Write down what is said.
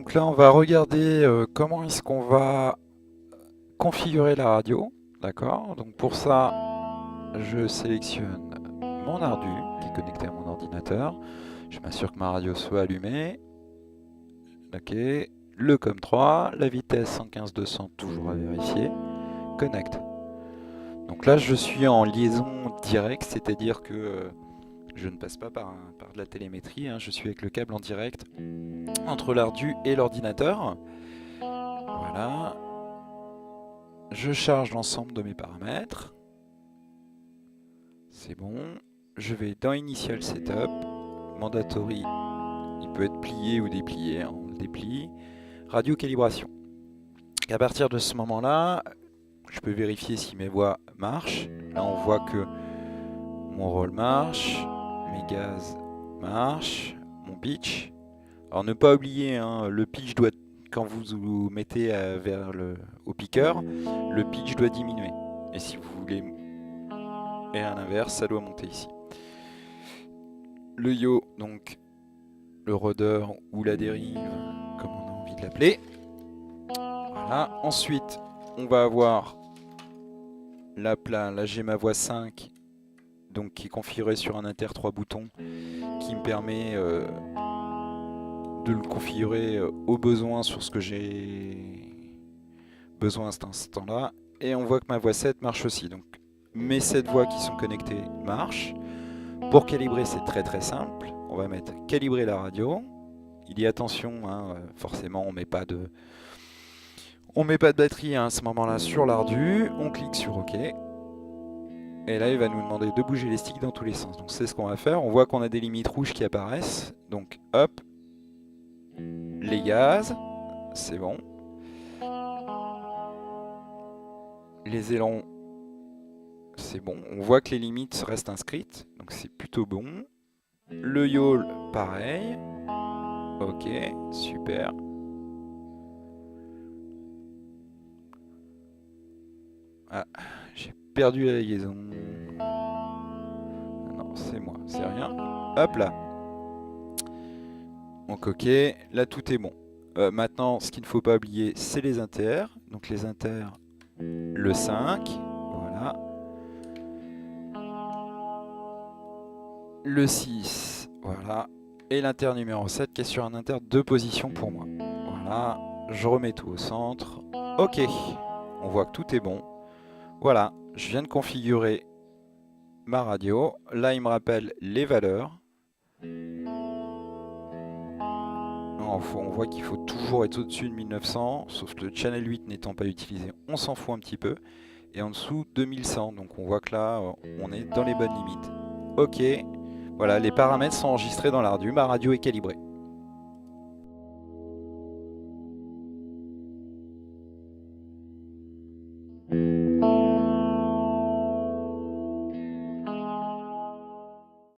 Donc là, on va regarder comment est-ce qu'on va configurer la radio. D'accord? Donc pour ça, je sélectionne mon Ardu qui est connecté à mon ordinateur. Je m'assure que ma radio soit allumée. Ok. Le COM3, la vitesse 115-200, toujours à vérifier. Connect. Donc là, je suis en liaison directe, c'est-à-dire que je ne passe pas par de la télémétrie. Je suis avec le câble en direct entre l'Ardu et l'ordinateur. Voilà. Je charge l'ensemble de mes paramètres. C'est bon. Je vais dans Initial Setup. Mandatory, il peut être plié ou déplié. On le déplie. Radio calibration. À partir de ce moment-là, je peux vérifier si mes voix marchent. Là, on voit que mon rôle marche, mes gaz marchent, mon pitch. Alors, ne pas oublier, le pitch doit, quand vous vous mettez au piqueur, le pitch doit diminuer. Et si vous voulez, et à l'inverse, ça doit monter ici. Le yaw, donc le rôdeur ou la dérive, comme on a envie de l'appeler. Voilà. Ensuite, on va avoir là j'ai ma voix 5, donc qui est configurée sur un inter 3 boutons, qui me permet de le configurer au besoin sur ce que j'ai besoin à cet instant-là. Et on voit que ma voix 7 marche aussi. Donc mes 7 voix qui sont connectées marchent. Pour calibrer, c'est très très simple. On va mettre calibrer la radio. Il y a attention, forcément on met pas de batterie à ce moment-là sur l'Ardu. On clique sur OK. Et là, il va nous demander de bouger les sticks dans tous les sens. Donc c'est ce qu'on va faire. On voit qu'on a des limites rouges qui apparaissent. Donc hop, les gaz, c'est bon. Les ailerons, c'est bon. On voit que les limites restent inscrites. Donc c'est plutôt bon. Le yawl, pareil. Ok, super. Ah, j'ai perdu la liaison. Non, c'est moi, c'est rien. Hop là. Donc ok, là tout est bon. Maintenant, ce qu'il ne faut pas oublier, c'est les inters. Donc les inters, le 5, voilà. Le 6, voilà. Et l'inter numéro 7 qui est sur un inter de position pour moi. Voilà, je remets tout au centre. Ok, on voit que tout est bon. Voilà, je viens de configurer ma radio. Là, il me rappelle les valeurs. On voit qu'il faut toujours être au-dessus de 1900, sauf que le channel 8 n'étant pas utilisé, on s'en fout un petit peu. Et en dessous, 2100, donc on voit que là, on est dans les bonnes limites. Ok, voilà, les paramètres sont enregistrés dans l'Ardu, ma radio est calibrée.